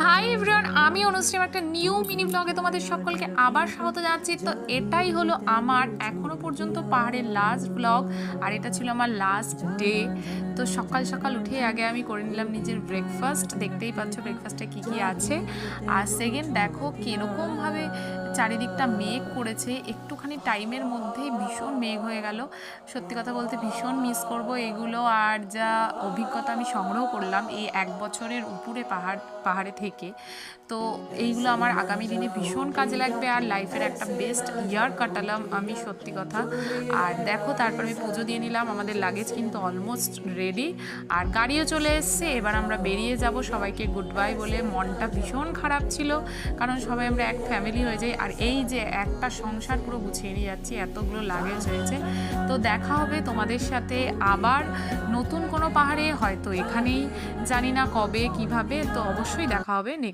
Hi everyone, আমি অনুশ্রী একটা new mini ব্লগে তোমাদের সকলকে আবার স্বাগত জানাচ্ছি। তো এটাই হলো আমার এখনো পর্যন্ত পাহাড়ের লাস্ট ব্লগ, আর এটা ছিল আমার লাস্ট ডে। তো সকাল সকাল উঠে আগে আমি করে নিলাম নিজের ব্রেকফাস্ট। দেখতেই পাচ্ছ ব্রেকফাস্টে কি কি আছে। আর সেকেন্ড দেখো কীরকমভাবে চারিদিকটা মেঘ করেছে, একটুখানি টাইমের মধ্যেই ভীষণ মেঘ হয়ে গেল। সত্যি কথা বলতে ভীষণ মিস করব এগুলো, আর যা অভিজ্ঞতা আমি সংগ্রহ করলাম এই এক বছরের উপরে পাহাড়ে থেকে। তো এইগুলো আমার আগামী দিনে ভীষণ কাজে লাগবে, আর লাইফের একটা বেস্ট ইয়ার কাটালাম আমি, সত্যি কথা। আর দেখো তারপর আমি পুজো দিয়ে নিলাম, আমাদের লাগেজ কিন্তু অলমোস্ট রেডি, আর গাড়িও চলে এসছে। এবার আমরা বেরিয়ে যাব সবাইকে গুড বাই বলে। মনটা ভীষণ খারাপ ছিল, কারণ সবাই আমরা এক ফ্যামিলি হয়ে যাই, আর এই যে একটা সংসার পুরো গুছিয়ে নিয়ে যাচ্ছি, এতগুলো লাগেজ হয়েছে। তো দেখা হবে তোমাদের সাথে আবার নতুন কোনো পাহাড়ে, হয়তো এখানেই, জানি না কবে কিভাবে। তো অবশ্যই দেখা হবে নেক্সট।